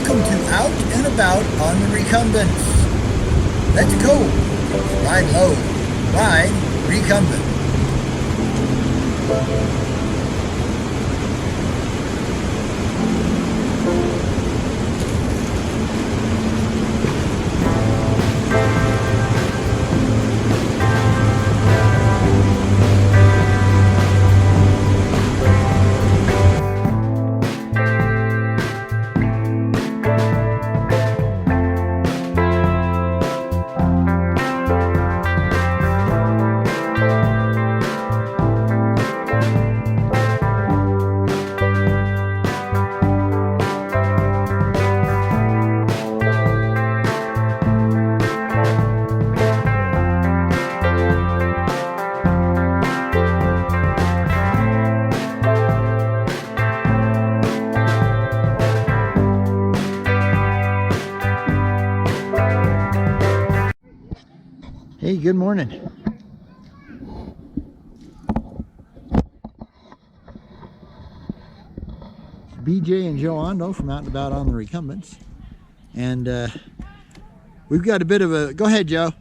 Welcome to Out and About on the Recumbents. Let's go. Ride low. Ride recumbent. Hey, good morning. It's BJ and Joe Ondo from Out and About on the Recumbents. And we've got a bit of a, go ahead Joe.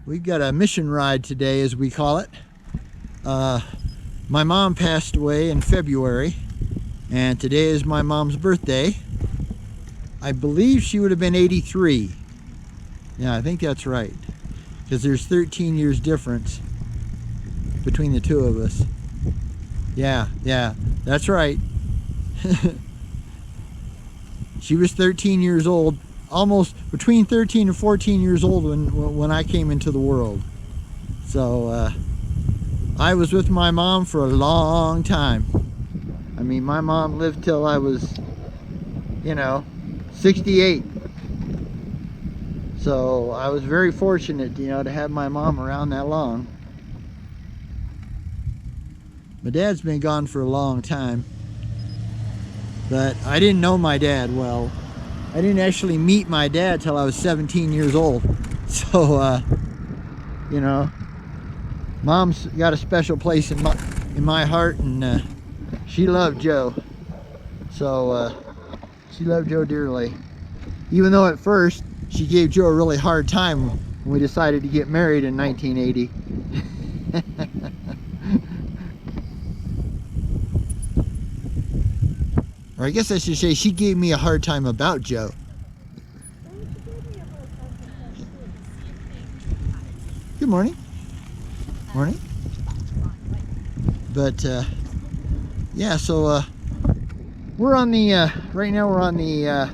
We've got a mission ride today, as we call it. My mom passed away in February, and today is my mom's birthday. I believe she would have been 83. Yeah, I think that's right. Because there's 13 years difference between the two of us. Yeah, that's right. She was 13 years old, almost between 13 and 14 years old when I came into the world. So I was with my mom for a long time. I mean, my mom lived till I was, 68. So I was very fortunate, to have my mom around that long. My dad's been gone for a long time, but I didn't know my dad well. I didn't actually meet my dad till I was 17 years old. So, Mom's got a special place in my heart, and she loved Joe. So she loved Joe dearly, even though at first she gave Joe a really hard time when we decided to get married in 1980. Or I guess I should say she gave me a hard time about Joe. Good morning. Morning. But yeah, so we're on the right now we're on the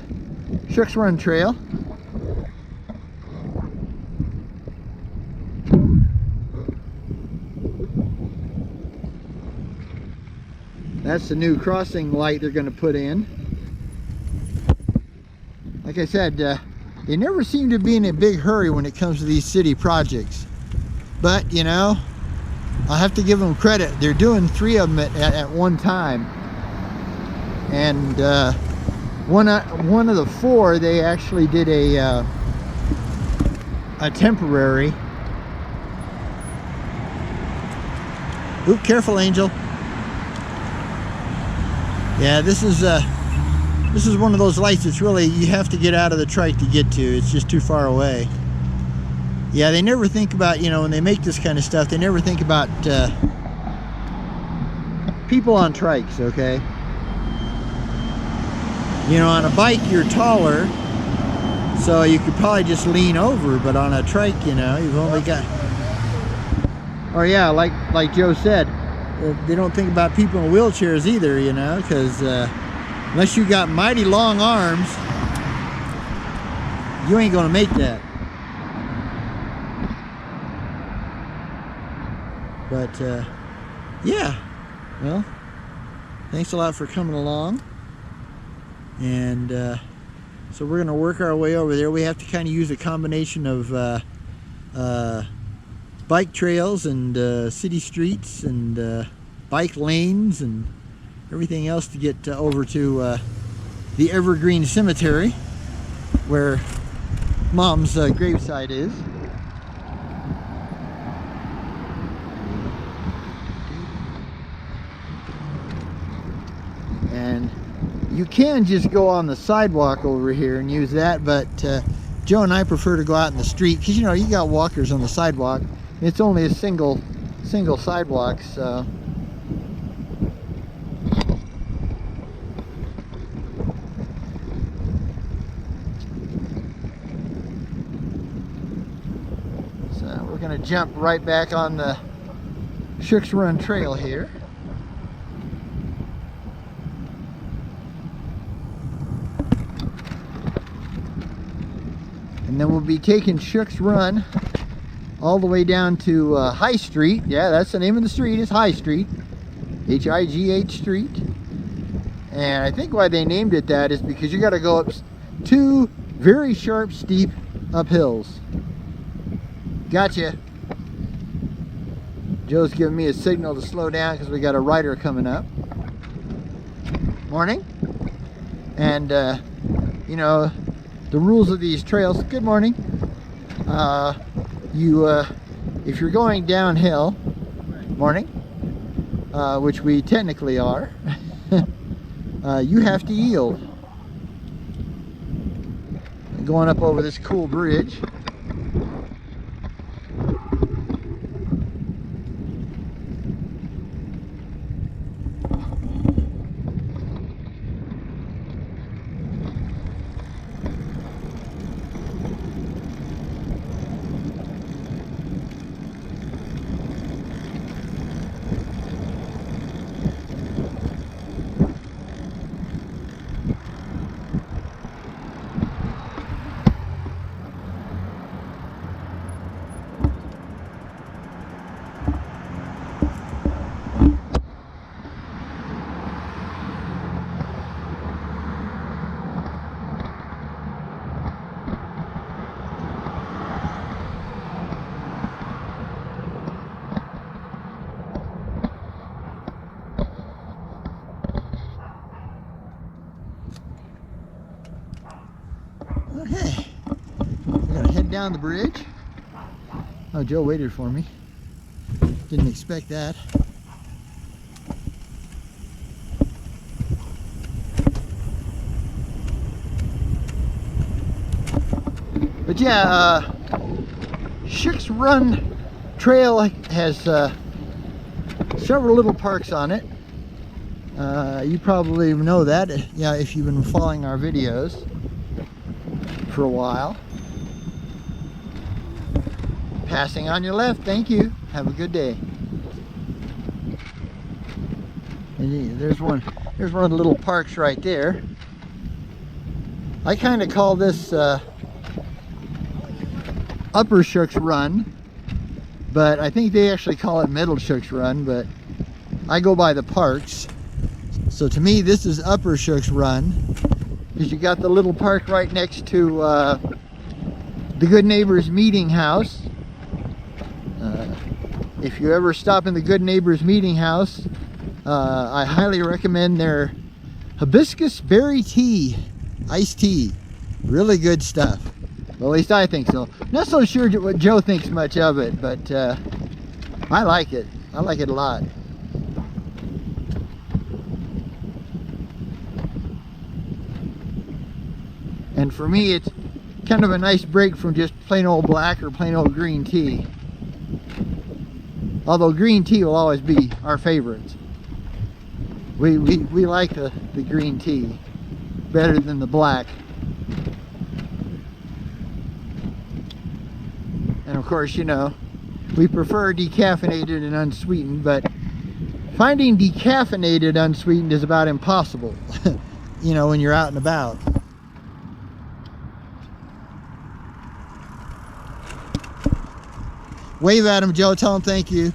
Shucks Run Trail. That's the new crossing light they're going to put in. Like I said, they never seem to be in a big hurry when it comes to these city projects. But, I have to give them credit. They're doing 3 of them at one time. And one of the 4, they actually did a temporary. Oop, careful, Angel. Yeah, this is one of those lights that's really, you have to get out of the trike to get to. It's just too far away. Yeah, they never think about, when they make this kind of stuff, they never think about people on trikes, okay? On a bike you're taller, so you could probably just lean over, but on a trike, you've only got... Or yeah, like Joe said, they don't think about people in wheelchairs either, because unless you got mighty long arms, you ain't gonna make that. But yeah, well, thanks a lot for coming along. And so we're gonna work our way over there. We have to kind of use a combination of bike trails and city streets and bike lanes and everything else to get over to the Evergreen Cemetery, where Mom's gravesite is. And You can just go on the sidewalk over here and use that, but Joe and I prefer to go out in the street because, you know, you got walkers on the sidewalk. It's only a single sidewalk, so. So we're gonna jump right back on the Shooks Run Trail here. And then we'll be taking Shooks Run all the way down to High Street. Yeah, that's the name of the street, is High Street. H-I-G-H Street. And I think why they named it that is because you got to go up 2 very sharp, steep uphills. Gotcha. Joe's giving me a signal to slow down because we got a rider coming up. Morning. And, you know, the rules of these trails. Good morning. If you're going downhill, morning, which we technically are, you have to yield. And going up over this cool bridge. Okay, we're gonna head down the bridge. Oh, Joe waited for me. Didn't expect that. But yeah, Shooks Run Trail has several little parks on it. You probably know that, yeah, if you've been following our videos for a while. Passing on your left, thank you. Have a good day. And there's one of the little parks right there. I kind of call this Upper Shooks Run, but I think they actually call it Middle Shooks Run, but I go by the parks. So to me, this is Upper Shooks Run, because you got the little park right next to the Good Neighbors Meeting House. If you ever stop in the Good Neighbors Meeting House, I highly recommend their hibiscus berry tea, iced tea. Really good stuff. Well, at least I think so. Not so sure what Joe thinks much of it, but I like it. I like it a lot. And for me, it's kind of a nice break from just plain old black or plain old green tea. Although green tea will always be our favorite. We like the green tea better than the black. And of course, you know, we prefer decaffeinated and unsweetened, but finding decaffeinated unsweetened is about impossible, you know, when you're out and about. Wave at him, Joe. Tell him thank you.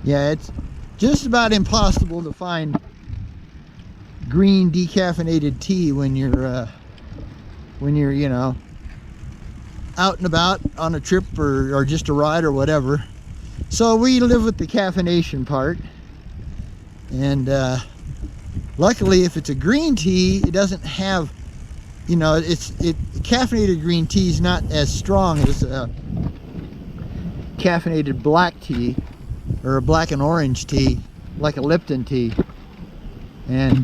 Yeah, it's just about impossible to find green decaffeinated tea when you're, you know, out and about on a trip or just a ride or whatever. So we live with the caffeination part. And luckily, if it's a green tea, it doesn't have, you know, caffeinated green tea is not as strong as caffeinated black tea or a black and orange tea. like a Lipton tea. And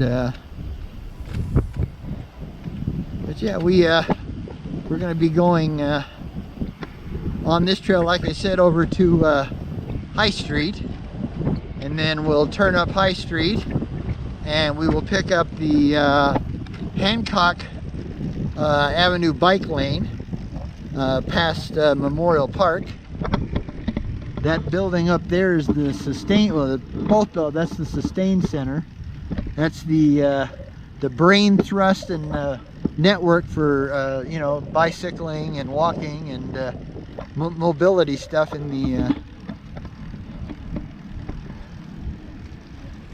but yeah, we're going to be going on this trail, like I said, over to High Street, and then we'll turn up High Street and we will pick up the Hancock Avenue bike lane past Memorial Park. That building up there is the Sustain, well, that's the Sustain Center. That's the brain thrust and network for you know, bicycling and walking and mobility stuff in the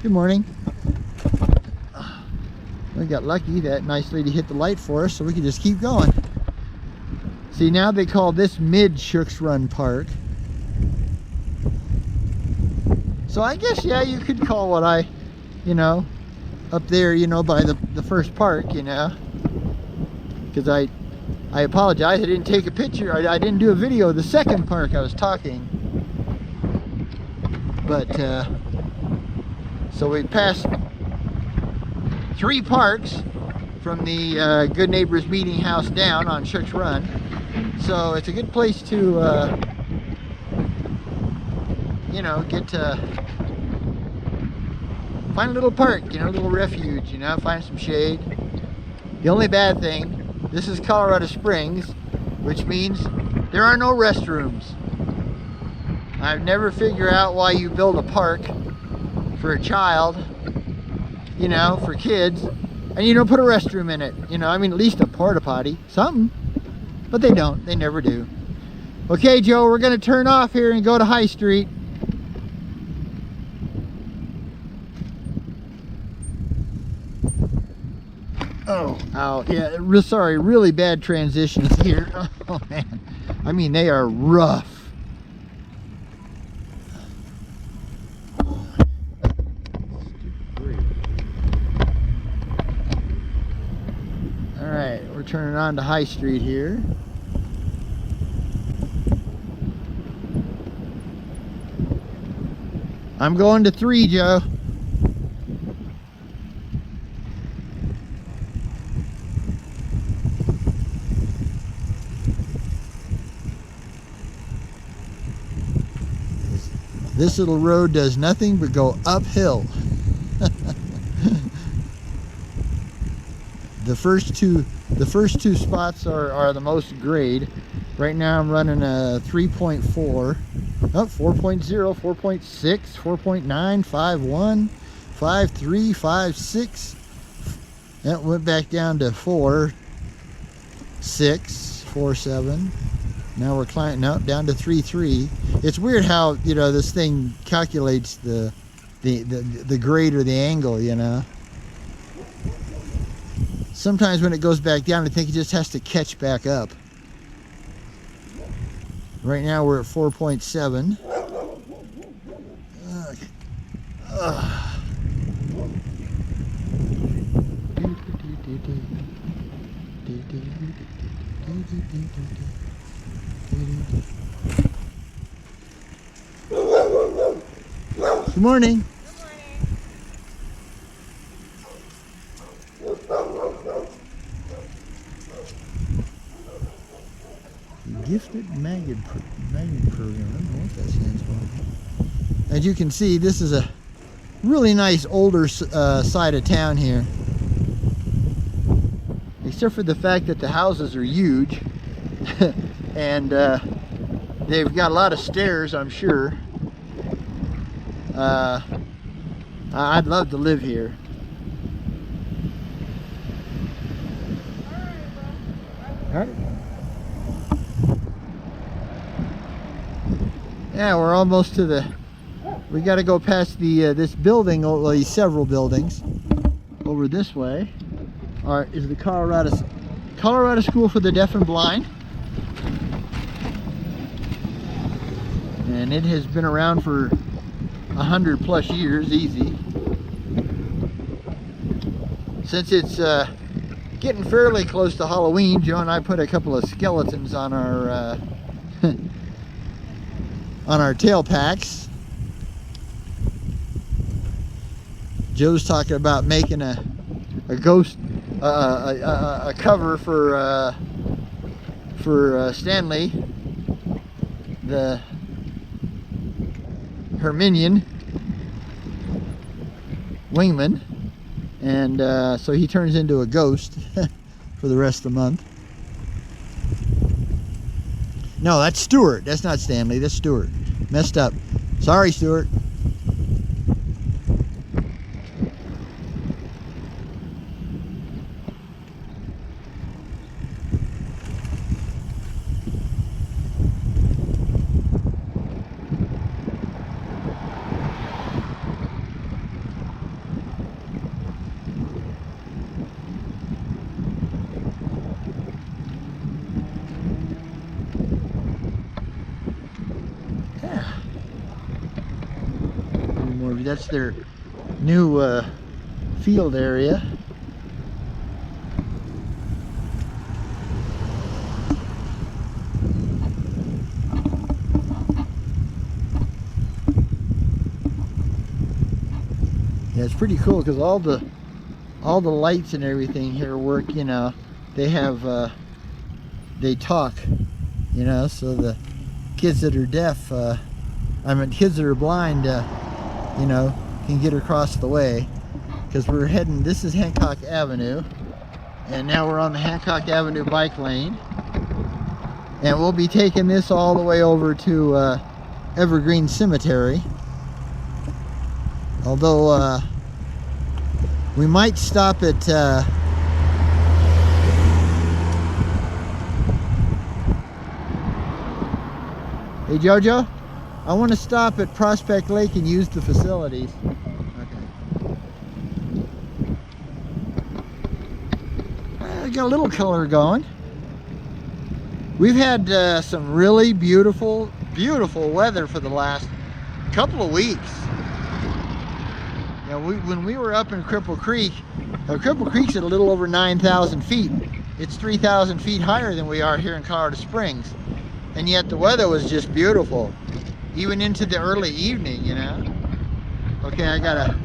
Good morning. We got lucky. That nice lady hit the light for us, so we could just keep going. See, now they call this mid Shooks Run Park. So I guess, yeah, you could call what I, you know, up there, you know, by the first park, you know. Because I apologize, I didn't take a picture. I didn't do a video of the second park I was talking. But, so we passed 3 parks from the Good Neighbors Meeting House down on Shooks Run. So it's a good place to, you know, get to find a little park, you know, a little refuge, you know, find some shade. The only bad thing, this is Colorado Springs, which means there are no restrooms. I've never figured out why you build a park for a child, you know, for kids, and you don't put a restroom in it. You know, I mean, at least a porta potty, something. But they don't. They never do. Okay, Joe, we're going to turn off here and go to High Street. Oh, ow. Yeah, sorry, really bad transitions here. Oh, man. I mean, they are rough. Alright, we're turning on to High Street here. I'm going to 3, Joe. This little road does nothing but go uphill. The first two spots are the most grade. Right now I'm running a 3.4, 4.0, 4.6, 4.9, 5.1, 5.3, 5.6. That went back down to 4.6, 4.7. Now we're climbing down to 3.3. It's weird how, you know, this thing calculates the grade or the angle, you know. Sometimes when it goes back down, I think it just has to catch back up. Right now we're at 4.7. Good morning. Gifted Magnet Program. I don't know what that stands for. As you can see, this is a really nice older side of town here. Except for the fact that the houses are huge. And they've got a lot of stairs, I'm sure. I'd love to live here. All right. Yeah, we're almost to the. We got to go past the this building, well, these several buildings, over this way. Is the Colorado School for the Deaf and Blind, and it has been around for 100+ years, easy. Since it's getting fairly close to Halloween, Joe and I put a couple of skeletons on our on our tail packs. Joe's talking about making a ghost, a cover for Stanley, her minion, Wingman, and so he turns into a ghost for the rest of the month. No, that's Stuart. That's not Stanley. That's Stuart. Messed up. Sorry, Stuart. That's their new field area. Yeah, it's pretty cool because all the lights and everything here work. You know, they have they talk. You know, so the kids that are deaf, kids that are blind, you know, can get across the way, because we're heading, this is Hancock Avenue, and now we're on the Hancock Avenue bike lane, and we'll be taking this all the way over to Evergreen Cemetery, although we might stop at hey Jojo, I want to stop at Prospect Lake and use the facilities. Okay. I got a little color going. We've had some really beautiful weather for the last couple of weeks. You know, when we were up in Cripple Creek, Cripple Creek's at a little over 9,000 feet. It's 3,000 feet higher than we are here in Colorado Springs. And yet the weather was just beautiful. Even into the early evening, you know. Okay, I gotta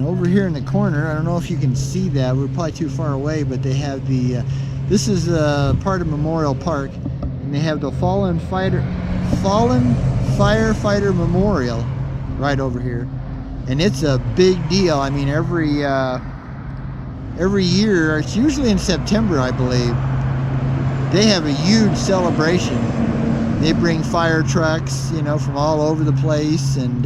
over here in the corner, I don't know if you can see that, we're probably too far away, but they have the this is part of Memorial Park, and they have the fallen firefighter memorial right over here, and it's a big deal. I mean, every year, it's usually in September, I believe, they have a huge celebration. They bring fire trucks, you know, from all over the place, and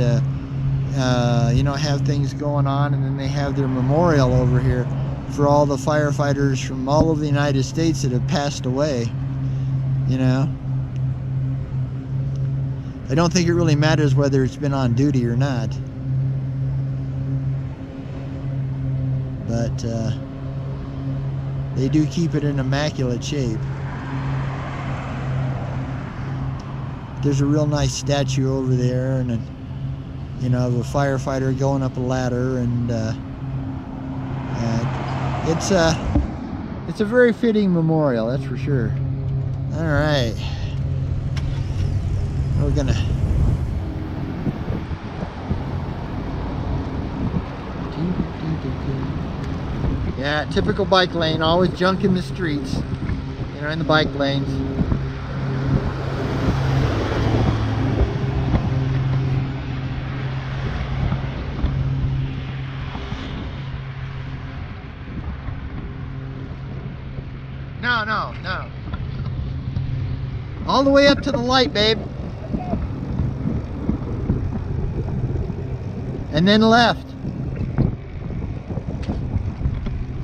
you know, have things going on, and then they have their memorial over here for all the firefighters from all over the United States that have passed away, you know. I don't think it really matters whether it's been on duty or not, but they do keep it in immaculate shape. There's a real nice statue over there, and you know, of a firefighter going up a ladder, and it's a very fitting memorial, that's for sure. All right, we're gonna typical bike lane, always junk in the streets, you know, in the bike lanes. No. All the way up to the light, babe. And then left.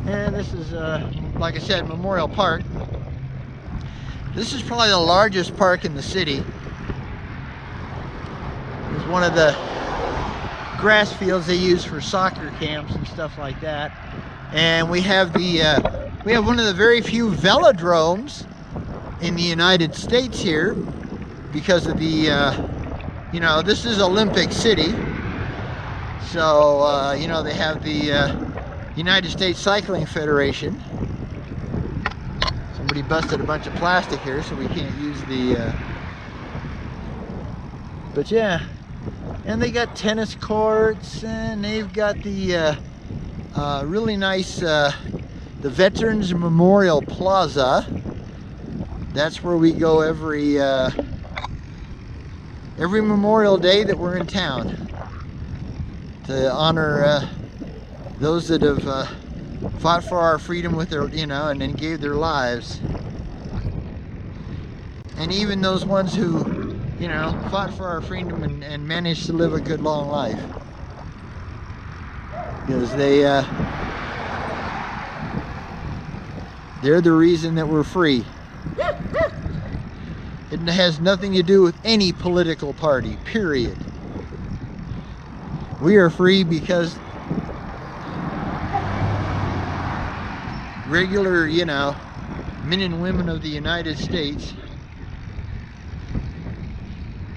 And this is, like I said, Memorial Park. This is probably the largest park in the city. It's one of the grass fields they use for soccer camps and stuff like that. And we have one of the very few velodromes in the United States here, because of the you know, this is Olympic City, so you know, they have the United States Cycling Federation. Somebody busted a bunch of plastic here, so we can't use the but yeah, and they got tennis courts, and they've got the really nice the Veterans Memorial Plaza. That's where we go every Memorial Day that we're in town, to honor those that have fought for our freedom with their, you know, and then gave their lives. And even those ones who, you know, fought for our freedom and managed to live a good long life. Because they're the reason that we're free. It has nothing to do with any political party, period. We are free because regular, you know, men and women of the United States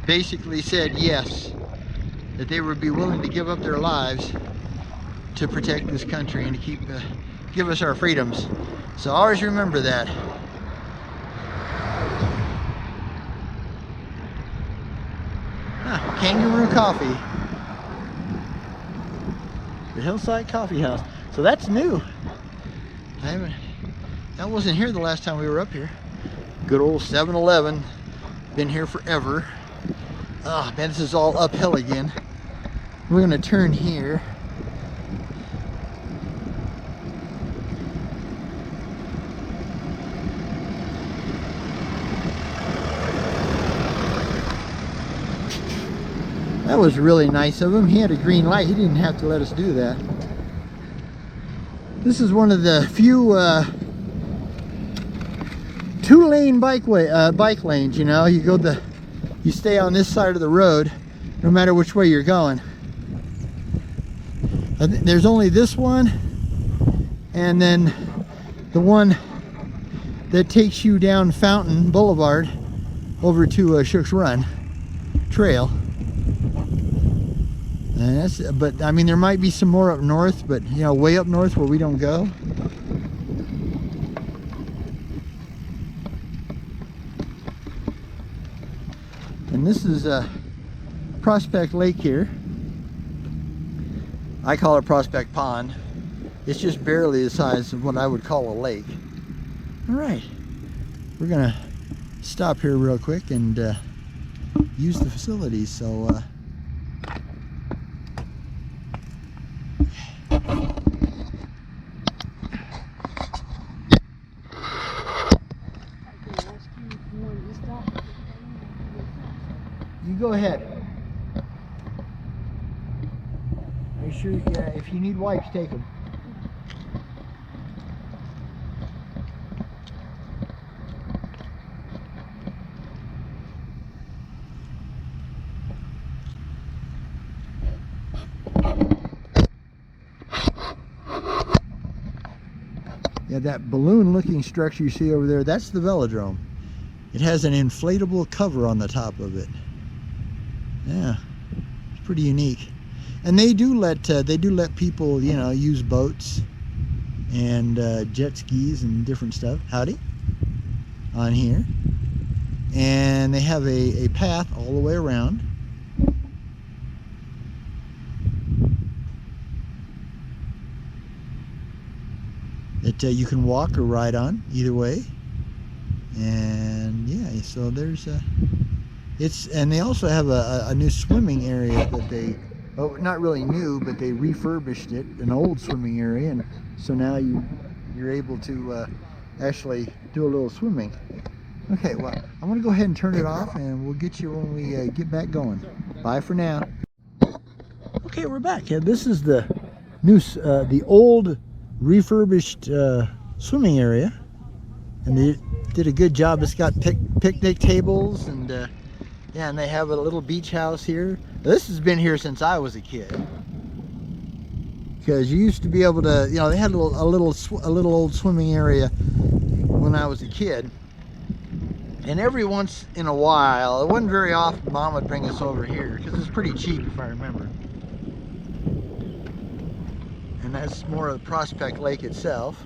basically said yes, that they would be willing to give up their lives to protect this country and to keep give us our freedoms. So always remember that. Kangaroo Coffee, the Hillside Coffee House. So that's new. That wasn't here the last time we were up here. Good old 7-Eleven, been here forever. Oh man, this is all uphill again. We're gonna turn here. That was really nice of him. He had a green light. He didn't have to let us do that. This is one of the few two-lane bike lanes. You know, you stay on this side of the road, no matter which way you're going. There's only this one, and then the one that takes you down Fountain Boulevard over to Shook's Run Trail. And but I mean, there might be some more up north, but you know, way up north where we don't go. And this is Prospect Lake here. I call it Prospect Pond. It's just barely the size of what I would call a lake. All right, we're gonna stop here real quick and use the facilities. So. You go ahead. Make sure, yeah, if you need wipes, take them. Yeah, that balloon-looking structure you see over there, that's the velodrome. It has an inflatable cover on the top of it. Yeah, it's pretty unique. And they do let people, you know, use boats and jet skis and different stuff. Howdy, on here. And they have a path all the way around. That you can walk or ride on either way. And yeah, so there's and they also have a new swimming area that they, oh, not really new, but they refurbished it, an old swimming area, and so now you're able to actually do a little swimming. Okay, well, I'm gonna go ahead and turn it off, and we'll get you when we get back going. Bye for now. Okay, we're back. Yeah, this is the new, the old refurbished swimming area, and they did a good job. It's got picnic tables, and Yeah, and they have a little beach house here. This has been here since I was a kid. Because you used to be able to, you know, they had a little old swimming area when I was a kid. And every once in a while, it wasn't very often, Mom would bring us over here because it's pretty cheap, if I remember. And that's more of the Prospect Lake itself.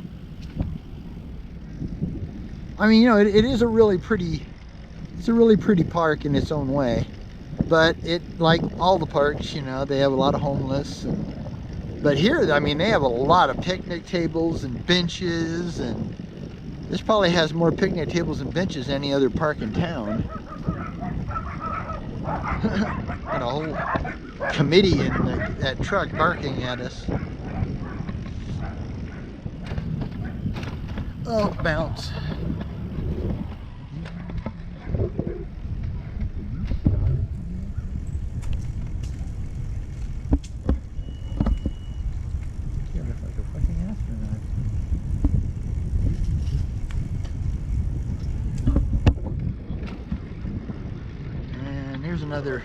I mean, you know, it is a really pretty, it's a really pretty park in its own way. But it, like all the parks, you know, they have a lot of homeless. But here, I mean, they have a lot of picnic tables and benches, and this probably has more picnic tables and benches than any other park in town. And a whole committee in that truck barking at us. Oh, bounce. Here's another,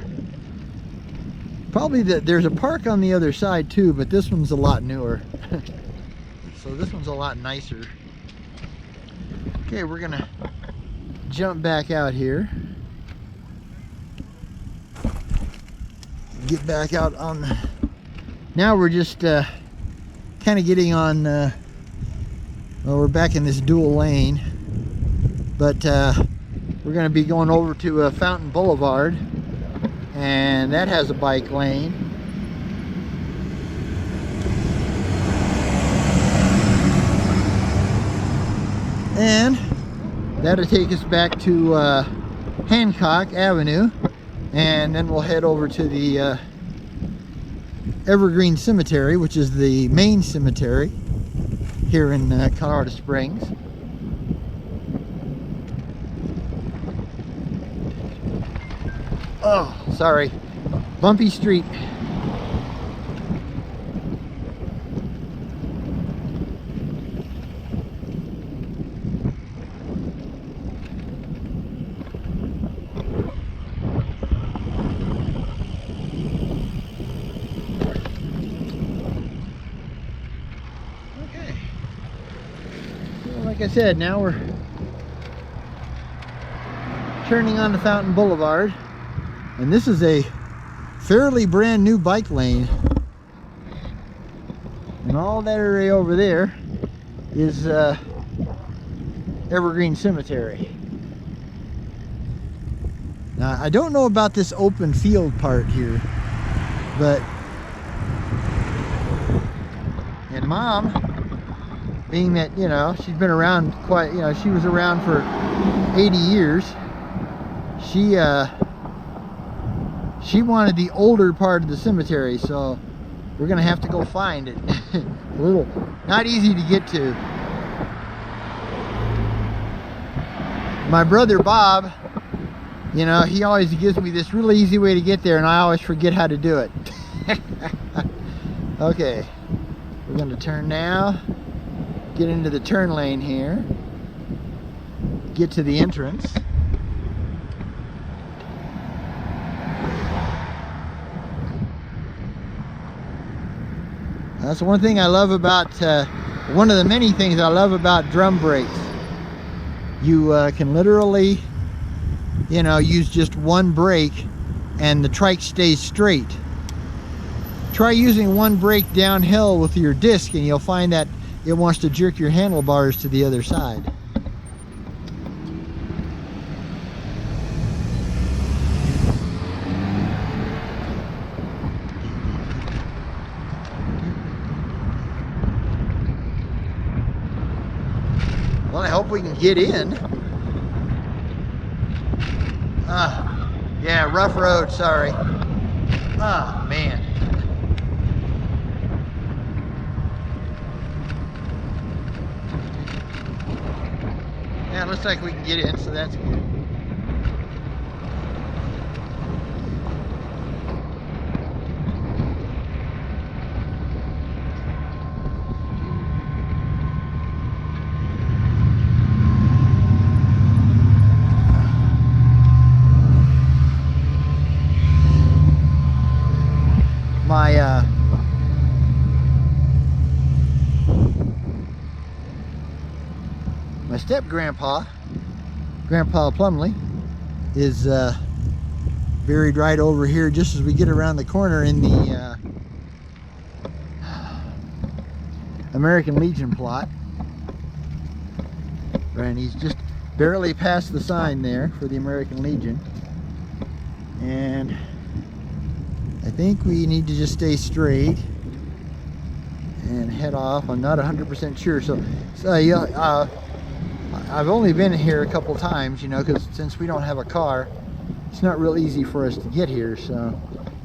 probably there's a park on the other side too, but this one's a lot newer. So this one's a lot nicer. Okay, we're gonna jump back out here. Get back out on, now we're just kind of getting on, well, we're back in this dual lane, but we're going to be going over to Fountain Boulevard, and that has a bike lane. And that'll take us back to Hancock Avenue, and then we'll head over to the Evergreen Cemetery, which is the main cemetery here in Colorado Springs. Oh, sorry. Bumpy street. Okay. Well, like I said, now we're turning onto Fountain Boulevard. And this is a fairly brand new bike lane. And all that area over there is Evergreen Cemetery. Now, I don't know about this open field part here, but, and Mom, being that, you know, she's been around quite, you know, she was around for 80 years, she wanted the older part of the cemetery, so we're gonna have to go find it. A little, not easy to get to. My brother Bob, you know, he always gives me this really easy way to get there, and I always forget how to do it. Okay, we're gonna turn now, get into the turn lane here, get to the entrance. That's one thing I love about, one of the many things I love about drum brakes. You can literally, you know, use just one brake and the trike stays straight. Try using one brake downhill with your disc and you'll find that it wants to jerk your handlebars to the other side. Well, I hope we can get in. Yeah, rough road, sorry. Oh, man. Yeah, it looks like we can get in, so that's good. My step-grandpa, Grandpa Plumley, is buried right over here just as we get around the corner in the American Legion plot. Right, and he's just barely past the sign there for the American Legion. And I think we need to just stay straight and head off. I'm not 100% sure. So yeah, I've only been here a couple times, you know, because since we don't have a car, it's not real easy for us to get here. So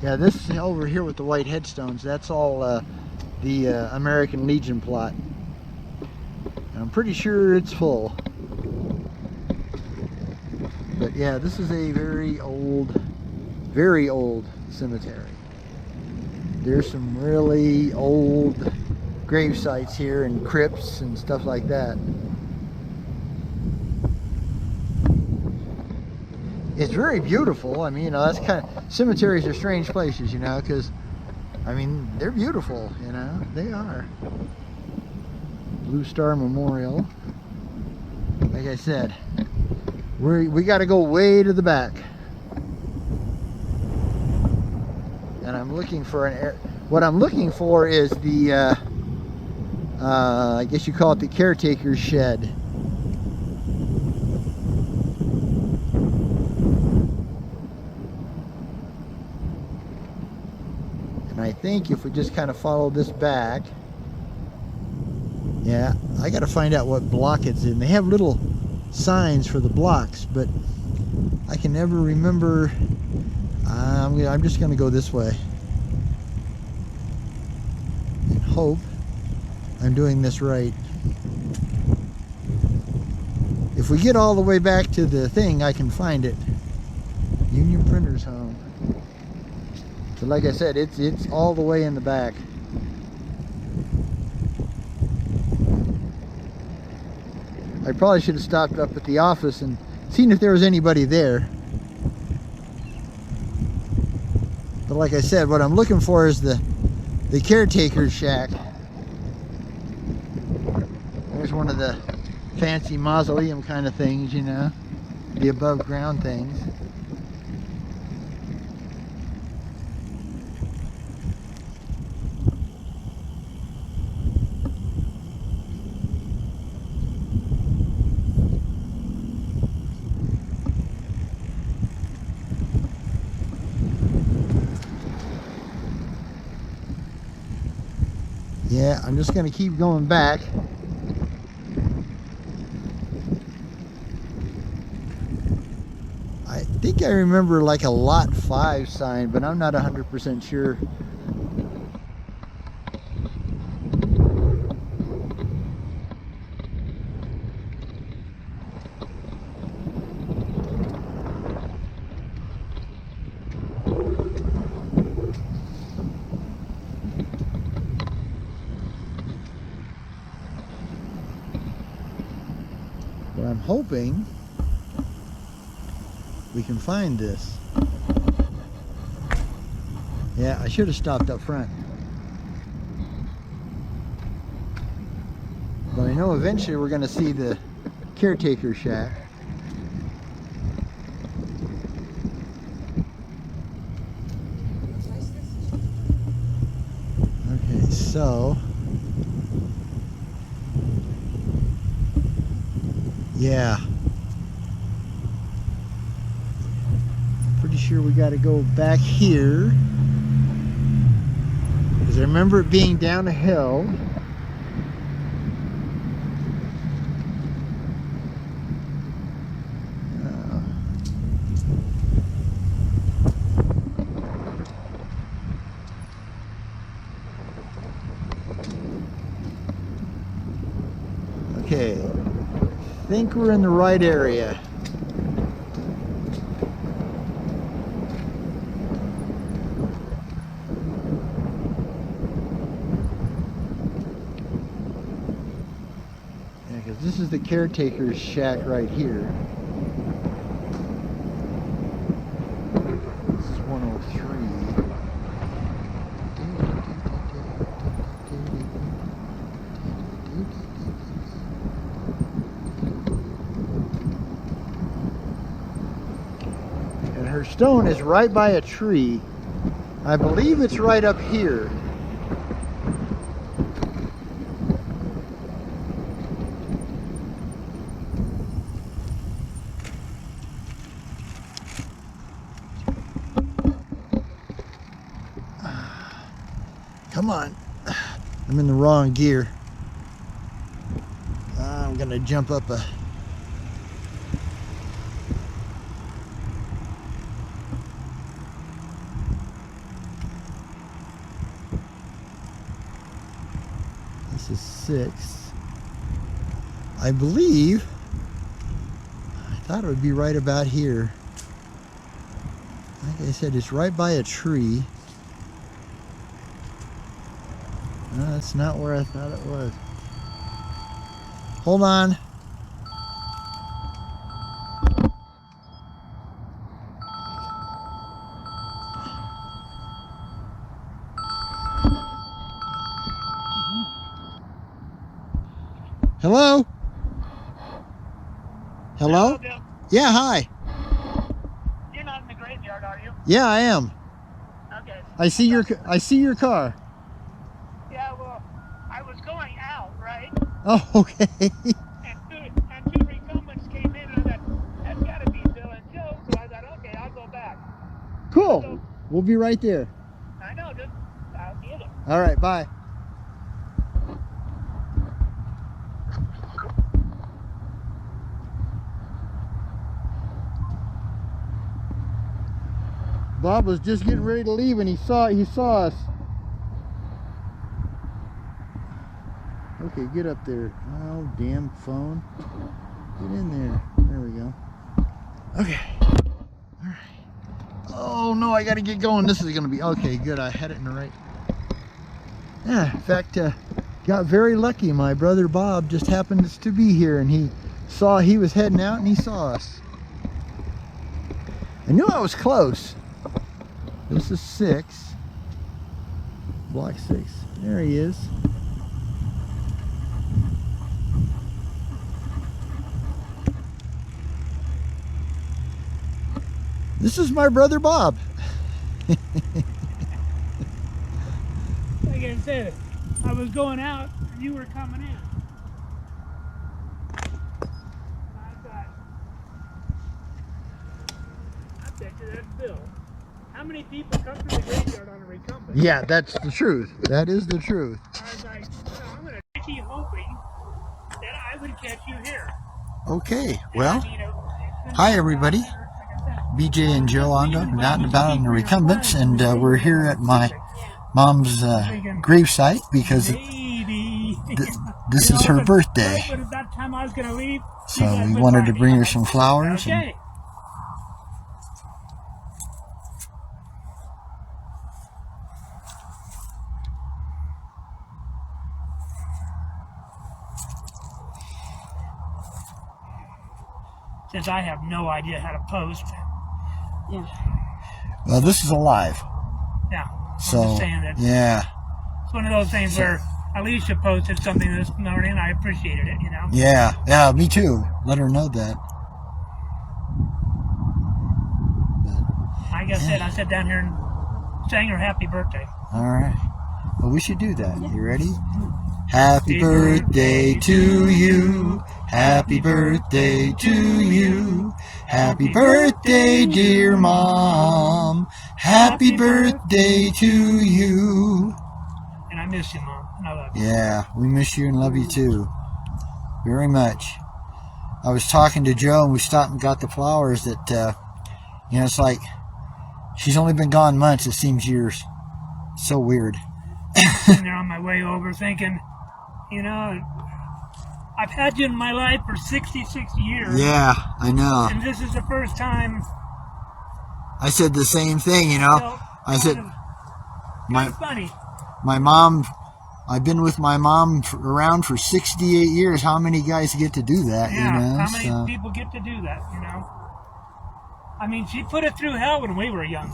yeah, this over here with the white headstones, that's all the American Legion plot. I'm pretty sure it's full. But yeah, this is a very old cemetery. There's some really old grave sites here and crypts and stuff like that. It's very beautiful. I mean, you know, that's kind of, cemeteries are strange places, you know, because, I mean, they're beautiful, you know, they are. Blue Star Memorial. Like I said, we got to go way to the back. And I'm looking for what I'm looking for is the, I guess you call it the caretaker's shed. And I think if we just kind of follow this back, yeah, I got to find out what block it's in. They have little signs for the blocks, but I can never remember. I'm just going to go this way and hope I'm doing this right. If we get all the way back to the thing, I can find it. Union Printers Home. So like I said, it's all the way in the back. I probably should have stopped up at the office and seen if there was anybody there. But like I said, what I'm looking for is the caretaker's shack. There's one of the fancy mausoleum kind of things, you know, the above ground things. Yeah, I'm just going to keep going back. I think I remember like a lot 5 sign, but I'm not 100% sure. But I'm hoping we can find this. Yeah, I should have stopped up front. But I know eventually we're going to see the caretaker shack. Okay, so yeah, pretty sure we got to go back here, because I remember it being down a hill. Okay, I think we're in the right area. Yeah, because this is the caretaker's shack right here. This is 103. her stone is right by a tree. I believe it's right up here. Come on. I'm in the wrong gear. I'm gonna jump up a... This is 6. I believe, I thought it would be right about here. Like I said, it's right by a tree. No, that's not where I thought it was. Hold on. Hello? Hello? Bill. Yeah, hi. You're not in the graveyard, are you? Yeah, I am. Okay. I see your car. Yeah, well, I was going out, right? Oh, okay. And two recumbents came in, and I thought, that's got to be Bill and Joe. So I thought, okay, I'll go back. Cool. So, We'll be right there. I know, just I'll see you there. All right, bye. Bob was just getting ready to leave and he saw us. Okay, get up there. Oh, damn phone. Get in there. There we go. Okay. All right. Oh no, I gotta get going. This is gonna be okay. Good. I had it in the right. Yeah. In fact, got very lucky. My brother Bob just happened to be here, and he was heading out, and he saw us. I knew I was close. This is 6. Block 6. There he is. This is my brother Bob. Like I said, I was going out, and you were coming in. I thought, I bet you that's Bill. How many people come to the graveyard on a recumbent? Yeah, that's the truth. That is the truth. I was like, I'm going to keep hoping that I would catch you here. Okay, well, And, you know, hi everybody. like I said, BJ and Joe Ondo, out and about on the recumbents, and we're here at my mom's gravesite because maybe. this is her birthday. But at that time I was going to leave. So we wanted to bring her some flowers. And Okay. Since I have no idea how to post. Yeah. well, this is alive. Yeah. I'm So just saying that yeah, it's one of those things where Alicia posted something this morning and I appreciated it, you know. yeah, me too. Let her know that. Like I said, I sat down here and sang her happy birthday. All right. Well, we should do that. You ready? Happy birthday to you. Happy birthday to you. Happy birthday, dear Mom. Happy birthday to you. And I miss you, Mom. And I love you. Yeah, we miss you and love you too. Very much. I was talking to Joe and we stopped and got the flowers that, it's like she's only been gone months. It seems years. So weird. Sitting there on my way over thinking, I've had you in my life for 66 years. Yeah, I know. And this is the first time. I said the same thing, I said, funny. my mom, I've been with my mom around for 68 years. How many guys get to do that, Yeah, how many people get to do that, I mean, she put it through hell when we were young.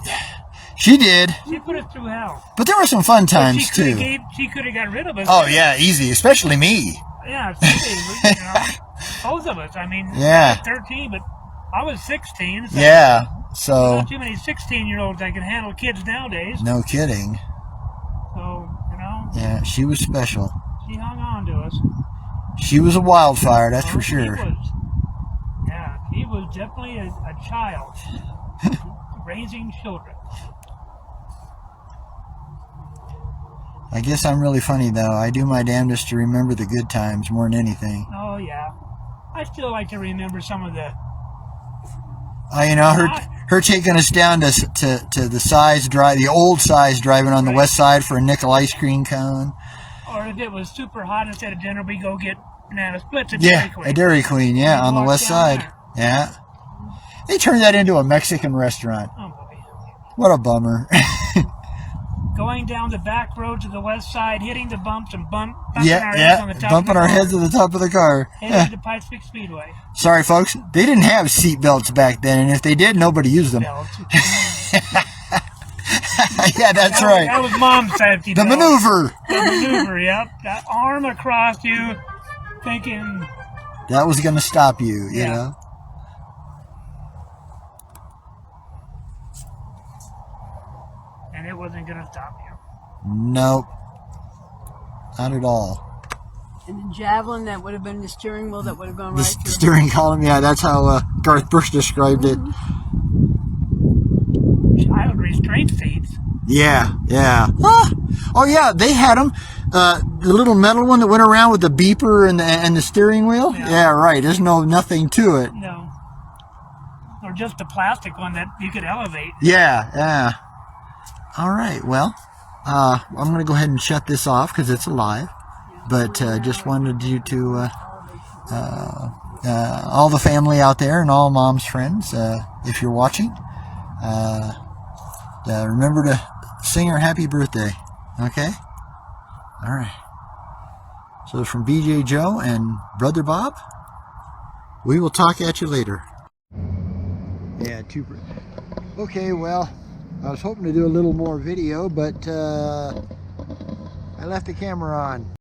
She did. She put it through hell. But there were some fun times, She could have got rid of us. Oh, yeah, easy, especially me. Yeah, both of us. I mean, Yeah. I was 13, but I was 16. So Yeah, So not too many 16-year-olds that can handle kids nowadays. no kidding. So, you know. Yeah, she was special. She hung on to us. She was a wildfire, that's for sure. He was definitely a child raising children. I guess I'm really funny though. I do my damnedest to remember the good times more than anything. Oh yeah, I still like to remember some of the. You know, her taking us down to the size drive, the old size driving on the west side for a nickel ice cream cone. Or if it was super hot, instead of dinner, we go get banana splits at Yeah, Dairy Queen. a Dairy Queen, yeah, on the west side. There. Yeah. They turned that into a Mexican restaurant. Oh boy. What a bummer. Going down the back road to the west side, hitting the bumps and bumping our heads on the top bumping of the our car, heads on the top of the car. heading to Pikes Peak Speedway. Sorry, folks. They didn't have seat belts back then, and if they did, nobody used them. Yeah, that's right. That was Mom's safety The belt. maneuver. The maneuver, yep. That arm across you, thinking... That was going to stop you, you know? And it wasn't going to stop you. Nope. Not at all. And the javelin, that would have been the steering wheel that would have gone The right through. steering column, yeah, that's how Garth Brooks described it. Child restraint seats. Yeah, yeah. Huh. Oh, yeah, they had them. The little metal one that went around with the beeper and the steering wheel? Yeah, right. There's nothing to it. No. Or just a plastic one that you could elevate. Yeah, yeah. All right, well, I'm going to go ahead and shut this off because it's alive. But just wanted you to, all the family out there and all Mom's friends, if you're watching, remember to sing her happy birthday, okay? All right. So from BJ Joe and Brother Bob, we will talk at you later. Yeah, okay, well, I was hoping to do a little more video, but I left the camera on.